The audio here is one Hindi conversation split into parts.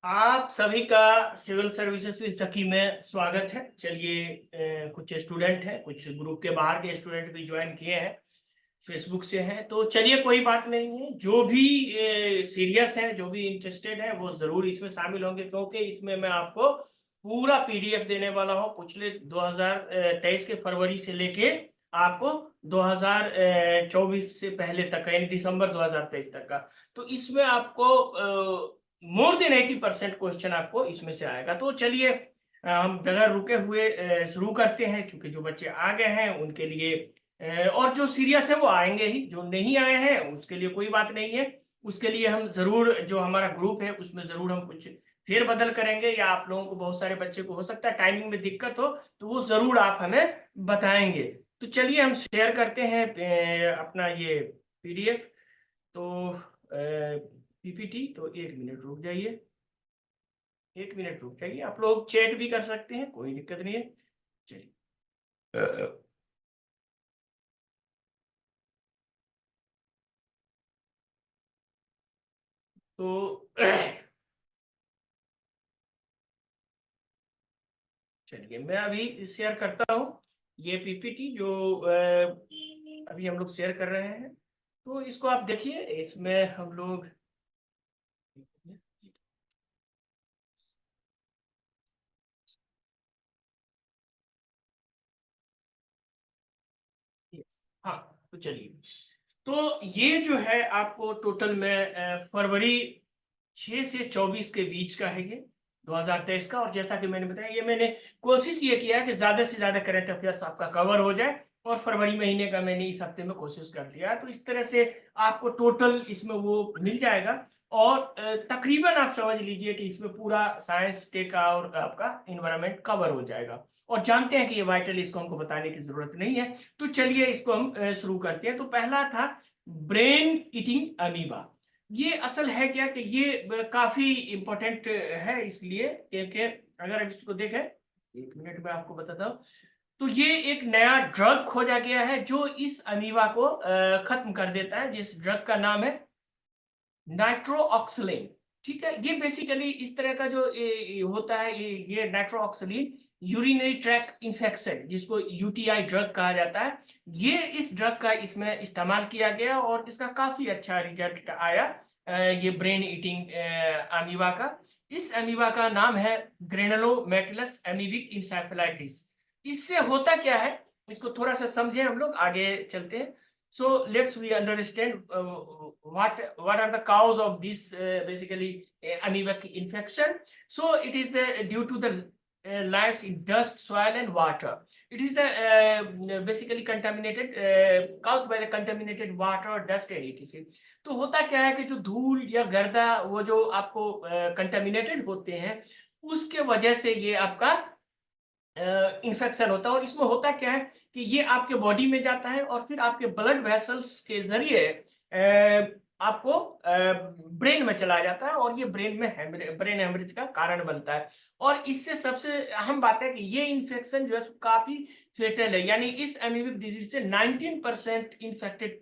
आप सभी का सिविल सर्विसेज की सखी में स्वागत है। चलिए, कुछ स्टूडेंट हैं, कुछ ग्रुप के बाहर के स्टूडेंट भी ज्वाइन किए हैं, फेसबुक से हैं। तो चलिए, कोई बात नहीं है। जो भी सीरियस है, जो भी इंटरेस्टेड है, वो जरूर इसमें शामिल होंगे, क्योंकि इसमें मैं आपको पूरा पीडीएफ देने वाला हूँ। पिछले 2023 के फरवरी से लेके आपको 2024 से पहले तक का, यानी दिसंबर 2023 तक का। तो इसमें आपको मोर देन 80% क्वेश्चन आपको इसमें से आएगा। तो चलिए, हम बगैर रुके हुए शुरू करते हैं, क्योंकि जो बच्चे आ गए हैं उनके लिए और जो सीरियस है वो आएंगे ही, जो नहीं आए हैं उसके लिए कोई बात नहीं है। उसके लिए हम जरूर, जो हमारा ग्रुप है उसमें जरूर हम कुछ फेर बदल करेंगे, या आप लोगों को, बहुत सारे बच्चे को हो सकता है टाइमिंग में दिक्कत हो, तो वो जरूर आप हमें बताएंगे। तो चलिए, हम शेयर करते हैं अपना ये पीडीएफ। तो पीपीटी। तो 1 मिनट रुक जाइए, 1 मिनट रुक जाइए। आप लोग चैट भी कर सकते हैं, कोई दिक्कत नहीं है। चलिए, तो चलिए, मैं अभी शेयर करता हूँ ये पीपीटी, जो अभी हम लोग शेयर कर रहे हैं। तो इसको आप देखिए, इसमें हम लोग, हाँ, तो चलिए। तो ये जो है आपको टोटल में फरवरी 6 से 24 के बीच का है, ये 2023 का। और जैसा कि मैंने बताया, ये मैंने कोशिश ये किया है कि ज्यादा से ज्यादा करंट अफेयर्स आपका कवर हो जाए, और फरवरी महीने का मैंने इस हफ्ते में कोशिश कर लिया। तो इस तरह से आपको टोटल इसमें वो मिल जाएगा। और तकरीबन आप समझ लीजिए कि इसमें पूरा साइंस, टेक और आपका इन्वायरमेंट कवर हो जाएगा। और जानते हैं कि ये वाइटल, इसको हमको बताने की जरूरत नहीं है। तो चलिए, इसको हम शुरू करते हैं। तो पहला था ब्रेन ईटिंग अमीबा। ये असल है क्या कि ये काफी इंपॉर्टेंट है, इसलिए क्योंकि अगर आप इसको देखें, 1 मिनट में आपको बताता हूँ। तो ये एक नया ड्रग खोजा गया है जो इस अमीबा को खत्म कर देता है, जिस ड्रग का नाम है नाइट्रोऑक्सलिन। ठीक है, ये बेसिकली इस तरह का जो होता है, ये नाइट्रोऑक्सलिन यूरिनरी ट्रैक इन्फेक्शन, जिसको यूटीआई ड्रग कहा जाता है, ये इस ड्रग का इसमें इस्तेमाल किया गया और इसका काफी अच्छा रिजल्ट आया। ये ब्रेन ईटिंग अमीबा का, इस अमीबा का नाम है ग्रेनुलोमेटलस एमीबिक इंसेफेलाइटिस। इससे होता क्या है, इसको थोड़ा सा समझे, हम लोग आगे चलते हैं। So let's we understand what are the cause of this basically amoebic infection. So it is the due to the lives in dust, soil and water. It is the basically contaminated, caused by the contaminated water, dust and etc. तो होता क्या है कि जो धूल या गर्दा, वो जो आपको कंटेमिनेटेड होते हैं, उसके वजह से ये आपका इन्फेक्शन होता है। और इसमें होता क्या है कि ये आपके बॉडी में जाता है और फिर आपके ब्लड वेसल्स के जरिए आपको ब्रेन में चला जाता है, और ये ब्रेन में ब्रेन हेमरेज का कारण बनता है। और इससे सबसे अहम बात है कि ये इन्फेक्शन जो है काफी फेटल है, यानी इस एमीबिक डिजीज से 19% इन्फेक्टेड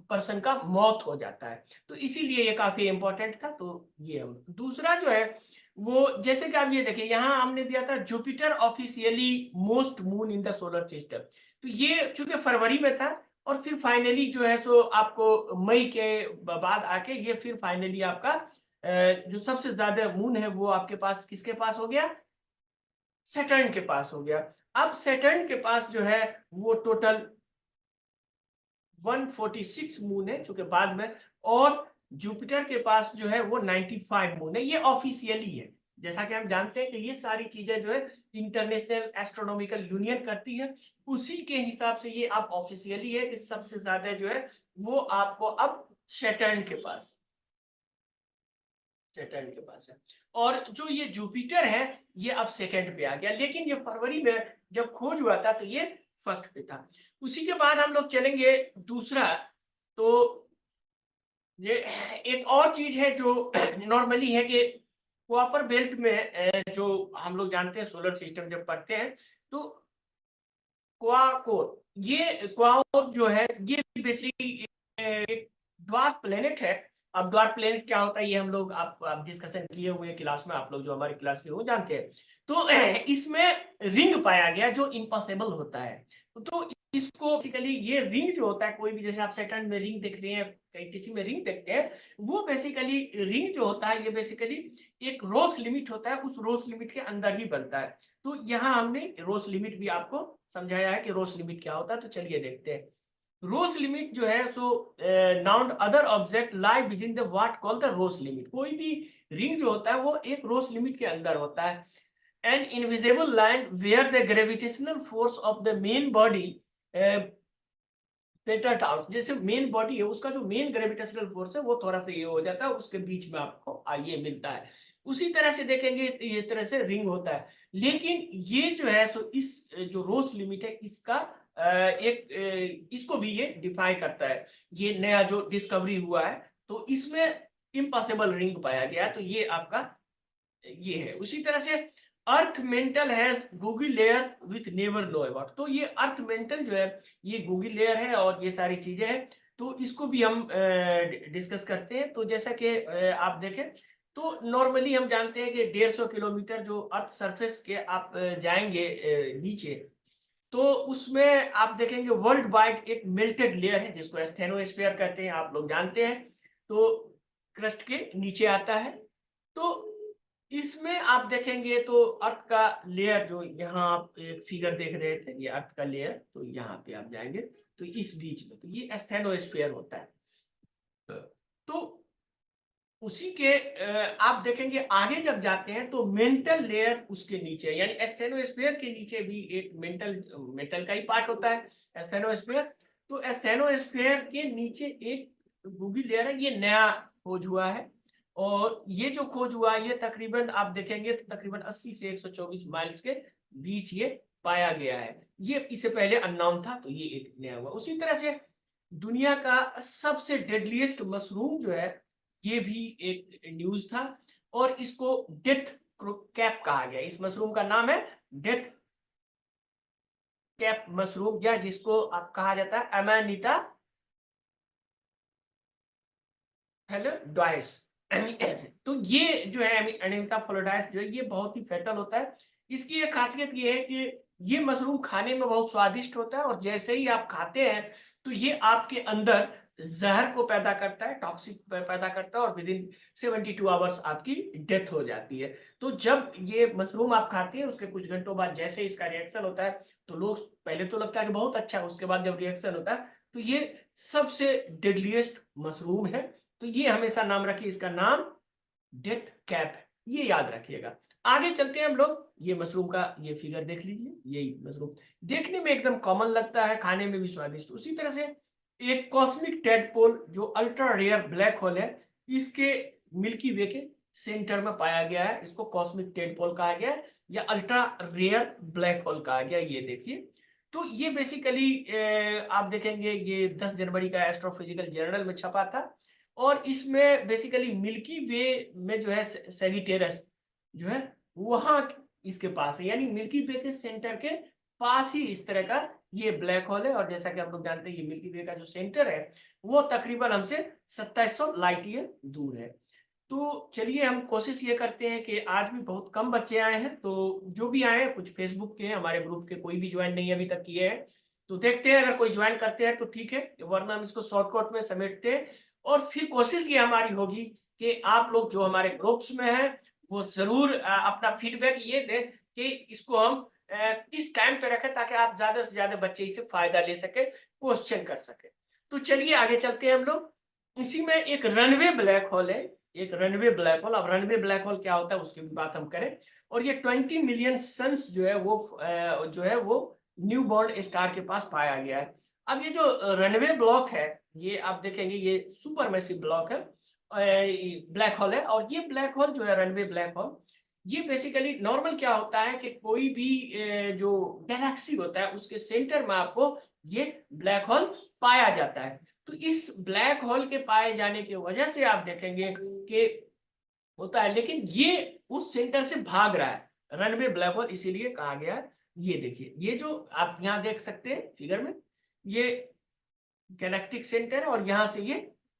पर्सन का मौत हो जाता है। तो इसीलिए ये काफी इंपॉर्टेंट था। तो ये हम दूसरा जो है वो, जैसे कि आप ये देखिए, यहाँ हमने दिया था Jupiter officially most moon in the solar system. तो ये चूंकि फरवरी में था, और फिर फाइनली जो है सो आपको मई के बाद आके ये फिर फाइनली आपका जो सबसे ज्यादा मून है वो आपके पास किसके पास हो गया, सैटर्न के पास हो गया। अब सैटर्न के पास जो है वो टोटल 146 मून है, चूंकि बाद में। और जुपिटर के पास जो है वो 95 मून है। ये ऑफिशियली है, जैसा कि हम जानते हैं कि ये सारी चीजें जो है इंटरनेशनल एस्ट्रोनॉमिकल यूनियन करती है, उसी के हिसाब से ये अब ऑफिशियली है कि सबसे ज्यादा जो है वो आपको अब सैटर्न के पास, सैटर्न के पास है। और जो ये जुपिटर है, ये अब सेकंड पे आ गया, लेकिन ये फरवरी में जब खोज हुआ था तो ये फर्स्ट पे था। उसी के बाद हम लोग चलेंगे दूसरा। तो ये एक और चीज है जो नॉर्मली है कि क्वापर बेल्ट में जो हम लोग जानते हैं, सोलर सिस्टम जब पढ़ते हैं, तो क्वाकोर, ये क्वाकोर जो है ये बेसिकली एक ड्वार्फ प्लेनेट है। अब ड्वार्फ प्लेनेट क्या होता है ये हम लोग आप डिस्कशन किए हुए क्लास में, आप लोग जो हमारे क्लास के हो जानते हैं। तो इसमें रिंग पाया गया जो इम्पॉसिबल होता है। तो इसको बेसिकली ये रिंग जो होता है, कोई भी जैसे आप सेकंड में रिंग देख रहे हैं, कहीं किसी में रिंग देखते हैं, वो बेसिकली रिंग जो होता है ये बेसिकली एक रोस लिमिट होता है, उस रोस लिमिट के अंदर ही बनता है। तो यहाँ हमने रोस लिमिट भी आपको समझाया है कि रोस लिमिट क्या होता है। तो चलिए देखते हैं रोस लिमिट जो है। So known other object lie with in the what called the Roche limit. कोई भी रिंग जो होता है वो एक रोस लिमिट के अंदर होता है। An invisible line where the gravitational force of the main body petered out. जैसे मेन बॉडी है उसका जो मेन ग्रेविटेशनल फोर्स है वो थोड़ा सा ये हो जाता है, उसके बीच में आपको ये मिलता है। उसी तरह से देखेंगे ये तरह से रिंग होता है। लेकिन ये जो है सो इस जो रोस लिमिट है इसका इसको भी ये डिफाई करता है। ये नया जो डिस्कवरी हुआ है तो इसमें इम्पॉसिबल रिंग पाया गया, तो ये आपका ये है। उसी तरह से earth mantle has Google layer with never know about. तो ये अर्थ मेंटल जो है ये गूगल लेयर है और ये सारी चीजें हैं, तो इसको भी हम डिस्कस करते हैं। तो जैसा कि आप देखें तो नॉर्मली हम जानते हैं कि 150 किलोमीटर जो अर्थ सरफेस के आप जाएंगे नीचे, तो उसमें आप देखेंगे वर्ल्ड वाइड एक मेल्टेड लेयर है जिसको एस्थेनोस्फीयर कहते हैं, आप लोग जानते हैं। तो क्रस्ट के नीचे आता है। तो इसमें आप देखेंगे तो अर्थ का लेयर जो यहाँ आप एक फिगर देख रहे थे, ये अर्थ का लेयर, तो यहाँ पे आप जाएंगे तो इस बीच में तो ये एस्थेनोस्फीयर होता है। तो उसी के आप देखेंगे आगे जब जाते हैं तो मेंटल लेयर उसके नीचे, यानी एस्थेनोस्फीयर के नीचे भी एक मेंटल का ही पार्ट होता है एस्थेनोस्फीयर। तो एस्थेनोस्फीयर के नीचे एक गूगल लेयर है, ये नया खोज हुआ है। और ये जो खोज हुआ है ये तकरीबन आप देखेंगे तो तकरीबन 80 से 124 माइल्स के बीच ये पाया गया है। ये इससे पहले अननोन था, तो ये एक नया हुआ। उसी तरह से दुनिया का सबसे डेडलीस्ट मशरूम जो है ये भी एक न्यूज था, और इसको डेथ कैप कहा गया। इस मशरूम का नाम है डेथ कैप मशरूम, या जिसको आप कहा जाता है अमानिता फ्लोडाइस। तो ये जो है अमानिता फ्लोडाइस जो है ये बहुत ही फैटल होता है। इसकी एक खासियत ये है कि ये मशरूम खाने में बहुत स्वादिष्ट होता है, और जैसे ही आप खाते हैं तो ये आपके अंदर जहर को पैदा करता है, टॉक्सिक पैदा करता है, और विद इन 72 आवर्स आपकी डेथ हो जाती है। तो जब ये मशरूम आप खाते हैं उसके कुछ घंटों बाद जैसे इसका रिएक्शन होता है तो लोग पहले तो लगता है कि बहुत अच्छा है, उसके बाद जब रिएक्शन होता है तो ये सबसे डेडलीस्ट मशरूम है। तो ये हमेशा नाम रखिए, इसका नाम डेथ कैप है, ये याद रखिएगा। आगे चलते हैं हम लोग। ये मशरूम का ये फिगर देख लीजिए, यही मशरूम देखने में एकदम कॉमन लगता है, खाने में भी स्वादिष्ट। उसी तरह से एक कॉस्मिक टेडपोल जो अल्ट्रा रेयर ब्लैक होल है, इसके मिल्की वे के सेंटर में पाया गया है। इसको कॉस्मिक टेडपोल कहा गया है या अल्ट्रा रेयर ब्लैक होल कहा गया। ये देखिए, तो ये बेसिकली आप देखेंगे ये 10 जनवरी का एस्ट्रोफिजिकल जर्नल में छपा था, और इसमें बेसिकली मिल्की वे में जो है सेगिटेरस जो है वहां इसके पास है, यानी मिल्की वे के सेंटर के पास ही इस तरह का ये ब्लैक होल है। और जैसा कि आप लोग जानते हैं ये मिल्की वे का जो सेंटर है वो तकरीबन हमसे 2700 लाइट ईयर दूर है। तो चलिए हम कोशिश ये करते हैं कि आज भी बहुत कम बच्चे आए हैं, तो जो भी आए हैं कुछ फेसबुक के हमारे ग्रुप के कोई भी ज्वाइन नहीं अभी तक किए हैं, तो देखते हैं अगर कोई ज्वाइन करते हैं तो ठीक है, वरना हम इसको शॉर्टकट में समेटते हैं। और फिर कोशिश ये हमारी होगी कि आप लोग जो हमारे ग्रुप्स में हैं वो जरूर अपना फीडबैक ये दें कि इसको हम किस टाइम पे रखें ताकि आप ज्यादा से ज्यादा बच्चे इससे फायदा ले सके, क्वेश्चन कर सके। तो चलिए आगे चलते हैं हम लोग। इसी में एक रनवे ब्लैक होल है, एक रनवे ब्लैक होल। अब रनवे ब्लैक होल क्या होता है उसकी भी बात हम करें। और ये 20 मिलियन सन्स जो है वो न्यू बॉर्न स्टार के पास पाया गया है। अब ये जो रनवे ब्लॉक है ये आप देखेंगे ये सुपर मैसिव ब्लॉक है, ब्लैक होल है। और ये ब्लैक होल जो है रनवे ब्लैक होल, ये बेसिकली नॉर्मल क्या होता है कि कोई भी जो गैलेक्सी होता है उसके सेंटर में आपको ये ब्लैक होल पाया जाता है। तो इस ब्लैक होल के पाए जाने की वजह से आप देखेंगे कि होता है, लेकिन ये उस सेंटर से भाग रहा है, रनवे ब्लैक होल इसीलिए कहा गया है। ये देखिए, ये जो आप यहाँ देख सकते हैं फिगर में, ये गैलेक्टिक सेंटर है और यहाँ से ये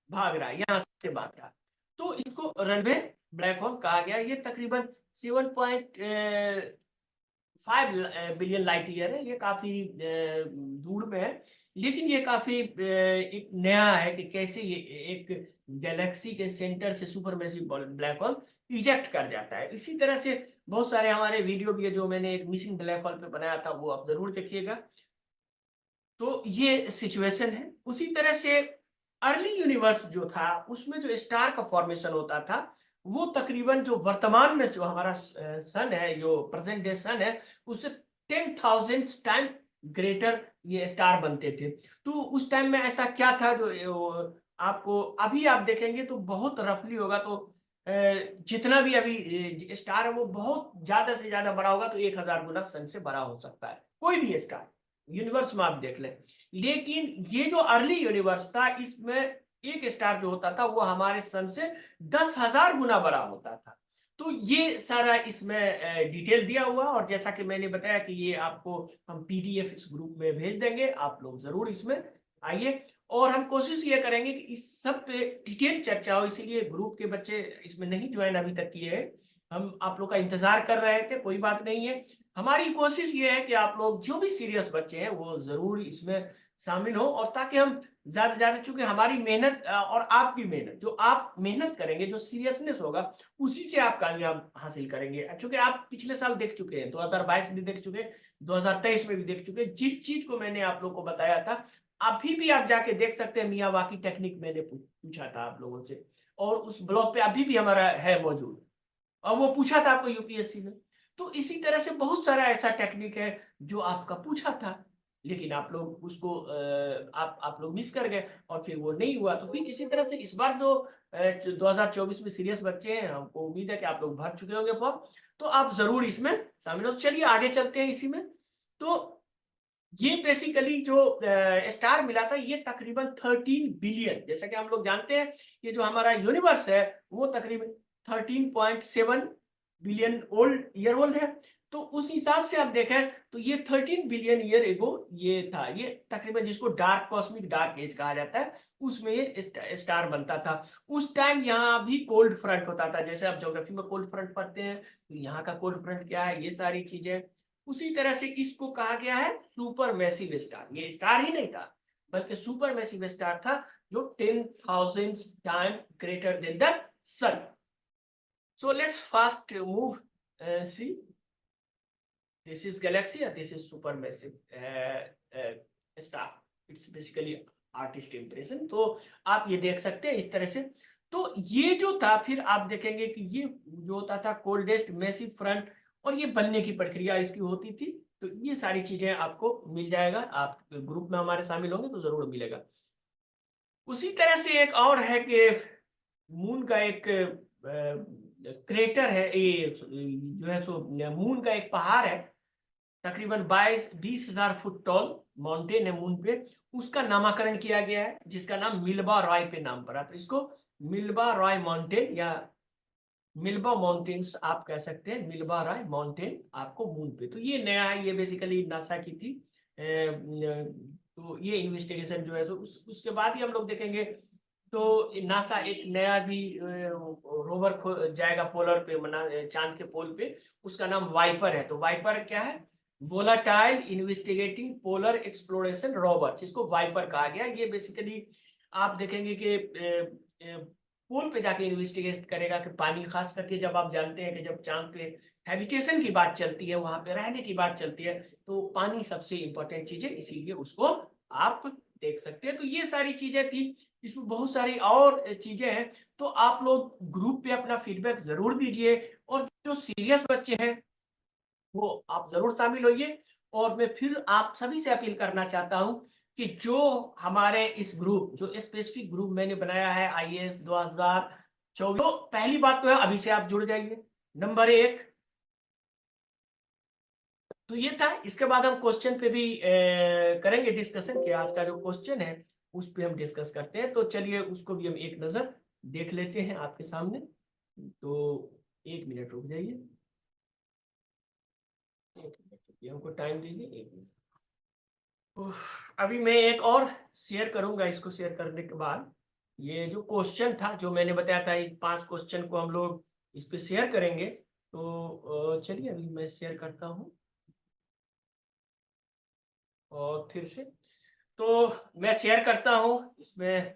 भाग रहा है, यहाँ से भाग रहा है, तो इसको रनवे ब्लैक होल कहा गया। ये तकरीबन 7.5 बिलियन लाइट ईयर है, ये काफी दूर में है, लेकिन ये काफी एक नया है कि कैसे ये एक गैलेक्सी के सेंटर से सुपरमैसिव ब्लैक होल इजेक्ट कर जाता है। इसी तरह से बहुत सारे हमारे वीडियो भी है जो मैंने एक मिसिंग ब्लैक होल पे बनाया था, वो आप जरूर देखिएगा। तो ये सिचुएशन है। उसी तरह से अर्ली यूनिवर्स जो था उसमें जो स्टार का फॉर्मेशन होता था वो तकरीबन जो वर्तमान में जो हमारा सन है, जो प्रेजेंट डे सन है, उससे 10,000 टाइम ग्रेटर ये स्टार बनते थे। तो उस टाइम में ऐसा क्या था जो आपको अभी आप देखेंगे तो बहुत रफली होगा, तो जितना भी अभी स्टार है वो बहुत ज्यादा से ज्यादा बड़ा होगा, तो 1,000 गुना सन से बड़ा हो सकता है कोई भी स्टार यूनिवर्स में, आप देख लें। लेकिन ये जो अर्ली यूनिवर्स था इसमें एक स्टार जो होता था वो हमारे सन से 10,000 गुना बड़ा होता था। तो ये सारा इसमें डिटेल दिया हुआ, और जैसा कि मैंने बताया कि ये आपको हम पीडीएफ इस ग्रुप में भेज देंगे, आप लोग जरूर इसमें आइए। और हम कोशिश ये करेंगे कि इस सब पे डिटेल चर्चा हो, इसीलिए ग्रुप के बच्चे इसमें नहीं ज्वाइन अभी तक किए हैं। हम आप लोग का इंतजार कर रहे थे, कोई बात नहीं है। हमारी कोशिश ये है कि आप लोग जो भी सीरियस बच्चे हैं वो जरूर इसमें शामिल हो, और ताकि हम ज्यादा से ज्यादा, चूंकि हमारी मेहनत और आपकी मेहनत, जो आप मेहनत करेंगे, जो सीरियसनेस होगा, उसी से आप कामयाब हासिल करेंगे। चूंकि आप पिछले साल देख चुके हैं, 2022 में भी देख चुके, 2023 में भी देख चुके, जिस चीज को मैंने आप लोग को बताया था अभी भी आप जाके देख सकते हैं। मियावाकी टेक्निक मैंने पूछा था आप लोगों से, और उस ब्लॉग पे अभी भी हमारा है मौजूद, और वो पूछा था आपको यूपीएससी में। तो इसी तरह से बहुत सारा ऐसा टेक्निक है जो आपका पूछा था, लेकिन आप लोग उसको आप लोग मिस कर गए, और फिर वो नहीं हुआ। तो फिर इसी तरह से इस बार जो 2024 में सीरियस बच्चे हैं, हमको उम्मीद है कि आप लोग भर चुके होंगे फॉर्म, तो आप जरूर इसमें शामिल हो। तो चलिए आगे चलते हैं इसी में। तो ये बेसिकली जो स्टार मिला था ये तकरीबन 13 बिलियन, जैसा कि हम लोग जानते हैं कि जो हमारा यूनिवर्स है वो तकरीबन 13.7 बिलियन ईयर ओल्ड है। तो उस हिसाब से आप देखें तो ये 13 बिलियन ईयर एगो ये था, ये तकरीबन जिसको डार्क कॉस्मिक डार्क एज कहा जाता है, उसमें ये स्टार बनता था। उस टाइम यहाँ भी कोल्ड फ्रंट होता था, जैसे आप ज्योग्राफी में कोल्ड फ्रंट पढ़ते हैं, तो यहाँ का कोल्ड फ्रंट क्या है, ये सारी चीजें। उसी तरह से इसको कहा गया है सुपर मैसिव स्टार। ये स्टार ही नहीं था बल्कि सुपर मैसिव स्टार था, जो 10,000 time greater than the sun. So let's fast move, see this is galaxy, this is super massive star. It's basically artist impression. तो आप ये देख सकते हैं इस तरह से। तो ये जो था, फिर आप देखेंगे कि ये जो होता था कोल्डेस्ट मैसिव फ्रंट, और ये बनने की प्रक्रिया इसकी होती थी। तो ये सारी चीजें आपको मिल जाएगा, आप ग्रुप में हमारे शामिल होंगे तो जरूर मिलेगा। उसी तरह से एक और है कि मून का एक क्रेटर है, ये जो है सो मून का एक पहाड़ है, तकरीबन 20,000 फुट टॉल माउंटेन है मून पे। उसका नामकरण किया गया है, जिसका नाम मिल्बा रॉय पे नाम पड़ा, तो इसको मिल्बा रॉय माउंटेन या मिल्बा माउंटेन्स आप कह सकते हैं। मिल्बा रॉय माउंटेन आपको मून पे, तो ये नया है, ये बेसिकली नासा की थी। तो ये इन्वेस्टिगेशन जो है तो उसके बाद ही हम लोग देखेंगे। तो नासा एक नया भी रोवर जाएगा पोलर पे, चांद के पोल पे, उसका नाम वाइपर है। तो वाइपर क्या है? Volatile investigating polar exploration rover, जिसको वाइपर कहा गया। ये बेसिकली आप देखेंगे कि पोल पे जाके इन्वेस्टिगेट करेगा कि पानी, खास करके जब आप जानते हैं कि जब चांद पे हैबिटेशन की बात चलती है, वहां पे रहने की बात चलती है, तो पानी सबसे इंपॉर्टेंट चीज है, इसीलिए उसको आप देख सकते हैं। तो ये सारी चीजें थी, इसमें बहुत सारी और चीजें हैं। तो आप लोग ग्रुप पे अपना फीडबैक जरूर दीजिए, और जो सीरियस बच्चे हैं वो आप जरूर शामिल होइए। और मैं फिर आप सभी से अपील करना चाहता हूं कि जो हमारे इस ग्रुप, जो स्पेसिफिक ग्रुप मैंने बनाया है आईएएस 2024, तो पहली बात तो है अभी से आप जुड़ जाइए, नंबर एक। तो ये था। इसके बाद हम क्वेश्चन पे भी करेंगे डिस्कशन, कि आज का जो क्वेश्चन है उस पे हम डिस्कस करते हैं। तो चलिए उसको भी हम एक नजर देख लेते हैं आपके सामने। तो 1 मिनट रुक जाइए, 1 मिनट रुकिए, हमको टाइम दीजिए 1 मिनट। अभी मैं एक और शेयर करूंगा, इसको शेयर करने के बाद ये जो क्वेश्चन था जो मैंने बताया था, इन 5 क्वेश्चन को हम लोग इस पे शेयर करेंगे। तो चलिए अभी मैं शेयर करता हूँ और फिर से। तो मैं शेयर करता हूँ इसमें।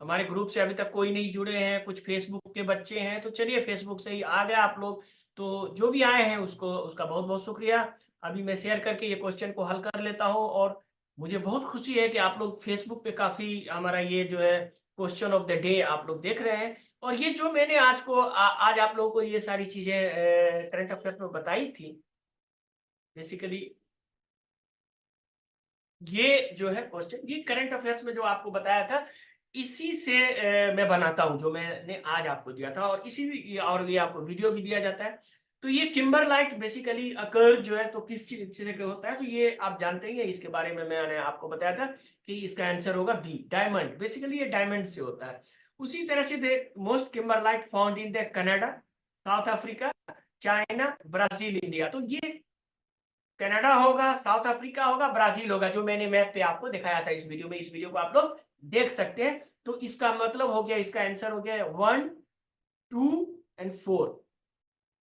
हमारे ग्रुप से अभी तक कोई नहीं जुड़े हैं, कुछ फेसबुक के बच्चे हैं, तो चलिए फेसबुक से ही आ गए आप लोग। तो जो भी आए हैं उसको, उसका बहुत बहुत शुक्रिया। अभी मैं शेयर करके ये क्वेश्चन को हल कर लेता हूँ। और मुझे बहुत खुशी है कि आप लोग फेसबुक पे काफी हमारा ये जो है क्वेश्चन ऑफ द डे आप लोग देख रहे हैं। और ये जो मैंने आज आप लोगों को ये सारी चीजें करंट अफेयर्स में बताई थी, बेसिकली ये जो है क्वेश्चन, ये करंट अफेयर्स में जो आपको बताया था, इसी से मैं बनाता हूं, जो मैंने आज आपको दिया था। और इसी और ये आपको वीडियो भी दिया जाता है। तो ये किम्बरलाइट बेसिकली अकर जो है, तो किस चीज से होता है, तो ये आप जानते ही हैं। इसके बारे में मैंने आपको बताया था कि इसका आंसर होगा बी, डायमंड। बेसिकली ये डायमंड से होता है। उसी तरह से most kimberlite found in the Canada, south Africa, China, Brazil, India. तो ये कनाडा होगा, साउथ अफ्रीका होगा, ब्राजील होगा, जो मैंने मैप पे आपको दिखाया था इस वीडियो में। इस वीडियो को आप लोग देख सकते हैं। तो इसका मतलब हो गया, इसका आंसर हो गया 1, 2 एंड 4।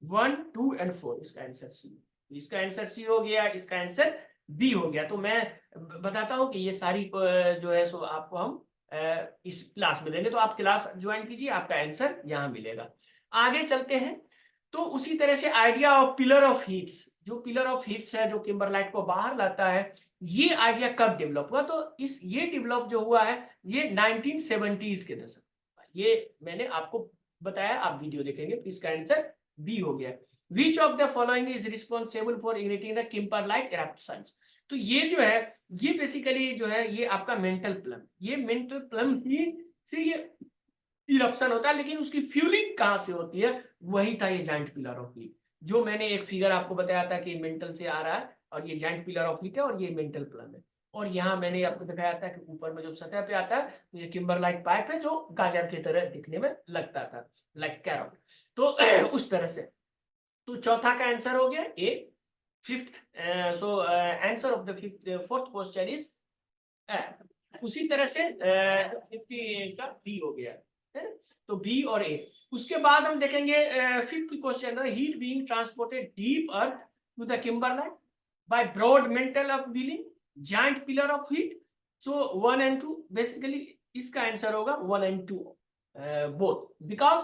1, 2 एंड 4 इसका आंसर सी। इसका आंसर सी हो गया, इसका आंसर बी हो गया। तो मैं बताता हूं कि ये सारी जो है सो आपको हम इस क्लास में देंगे। तो आप क्लास ज्वाइन कीजिए, आपका आंसर यहाँ मिलेगा। आगे चलते हैं। तो उसी तरह से idea of pillar of heats, जो पिलर ऑफ हीट्स है, जो किम्बरलाइट को बाहर लाता है, ये आइडिया कब डेवलप हुआ? तो ये डेवलप जो हुआ है, ये 1970s के दशक। ये मैंने आपको बताया, आप वीडियो देखेंगे। तो इसका आंसर बी हो गया। Which of the following is responsible for igniting the kimberlite eruptions? तो ये जो है, ये बेसिकली जो है, ये आपका मेंटल प्लम, ये मेंटल प्लम ही से ये इरप्शन होता है। लेकिन उसकी फ्यूलिंग कहां से होती है, वही था ये जाइंट पिलर ऑफ हीट। जो मैंने एक फिगर आपको बताया था कि मेंटल से आ रहा है, और ये जाइंट पिलर ऑफ हीट है, और ये मेंटल प्लम है। और यहाँ मैंने आपको दिखाया था कि ऊपर में जब सतह पे आता है, तो ये किम्बरलाइट पाइप है, जो गाजर की तरह दिखने में लगता था, लाइक कैरट। तो उस तरह से। तो चौथा का आंसर हो गया A. Fifth, so answer of the fifth, fourth question is उसी तरह से 50 का बी हो गया है। तो बी और ए। उसके बाद हम देखेंगे fifth question, heat being transported deep earth to the kimberlite by broad mantle of wheeling, giant pillar of heat. So 1 and 2, basically इसका आंसर होगा 1 and 2 both, because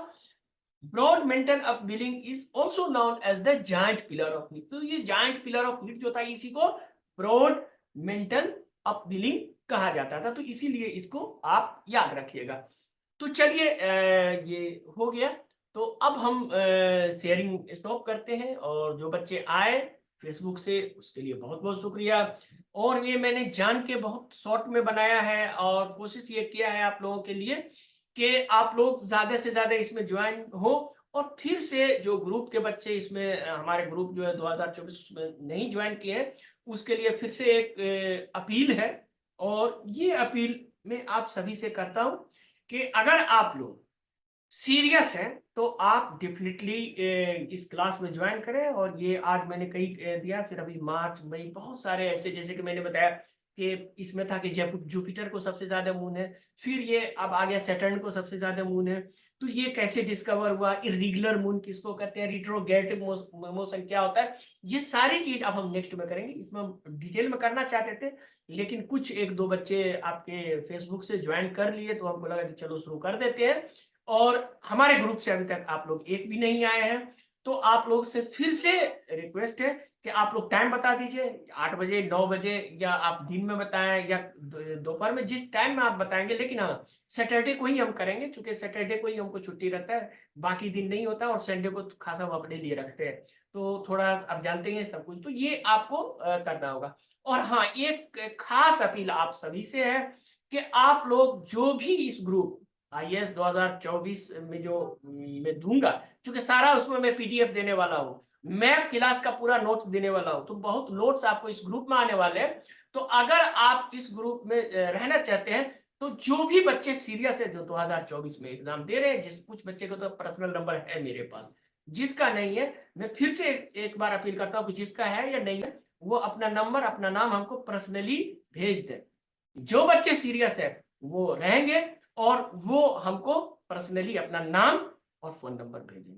broad mantle upwelling is also known as the giant pillar of heat. तो ये जाइंट पिलर ऑफ हीट जो था, इसी को ब्रॉड मेंटल अपव्हीलिंग कहा जाता था। तो इसीलिए इसको आप याद रखिएगा। तो चलिए ये हो गया। तो अब हम शेयरिंग स्टॉप करते हैं। और जो बच्चे आए फेसबुक से, उसके लिए बहुत बहुत शुक्रिया। और ये मैंने जान के बहुत शॉर्ट में बनाया है, और कोशिश ये किया है आप लोगों के लिए कि आप लोग ज्यादा से ज्यादा इसमें ज्वाइन हो। और फिर से जो ग्रुप के बच्चे इसमें हमारे ग्रुप जो है 2024 में नहीं ज्वाइन किए हैं, उसके लिए फिर से एक अपील है। और ये अपील मैं आप सभी से करता हूं कि अगर आप लोग सीरियस हैं, तो आप डेफिनेटली इस क्लास में ज्वाइन करें। और ये आज मैंने कई दिया, फिर अभी मार्च मई बहुत सारे ऐसे, जैसे कि मैंने बताया कि इसमें था कि जुपिटर को सबसे ज्यादा मून है, फिर ये अब आ गया सैटर्न को सबसे ज्यादा मून है। तो ये कैसे डिस्कवर हुआ, इरेगुलर मून किसको कहते हैं, रिट्रोग्रेटिव मोशन क्या होता है, ये सारी चीज अब हम नेक्स्ट में करेंगे। इसमें हम डिटेल में करना चाहते थे, लेकिन कुछ एक दो बच्चे आपके फेसबुक से ज्वाइन कर लिए, तो हमको लगा कि चलो शुरू कर देते हैं। और हमारे ग्रुप से अभी तक आप लोग एक भी नहीं आए हैं। तो आप लोग से फिर से रिक्वेस्ट है कि आप लोग टाइम बता दीजिए, 8 बजे, 9 बजे, या आप दिन में बताएं, या दोपहर में, जिस टाइम में आप बताएंगे। लेकिन हाँ, सैटरडे को ही हम करेंगे, क्योंकि सैटरडे को ही हमको छुट्टी रहता है, बाकी दिन नहीं होता। और संडे को खासा हम अपने लिए रखते हैं। तो थोड़ा आप जानते हैं सब कुछ, तो ये आपको करना होगा। और हाँ, एक खास अपील आप सभी से है कि आप लोग जो भी इस ग्रुप IAS 2024 में जो मैं दूंगा, क्योंकि सारा उसमें मैं PDF देने वाला हूँ, मैं क्लास का पूरा नोट देने वाला हूँ, तो बहुत नोट्स आपको इस ग्रुप में आने वाले हैं। तो अगर आप इस ग्रुप में रहना चाहते हैं, तो जो भी बच्चे सीरियस है, जो 2024 में एग्जाम दे रहे हैं, जिस कुछ बच्चे को तो पर्सनल नंबर है मेरे पास, जिसका नहीं है, मैं फिर से एक बार अपील करता हूँ कि जिसका है या नहीं है, वो अपना नंबर, अपना नाम हमको पर्सनली भेज दे। जो बच्चे सीरियस है वो रहेंगे, और वो हमको पर्सनली अपना नाम और फ़ोन नंबर भेजेंगे।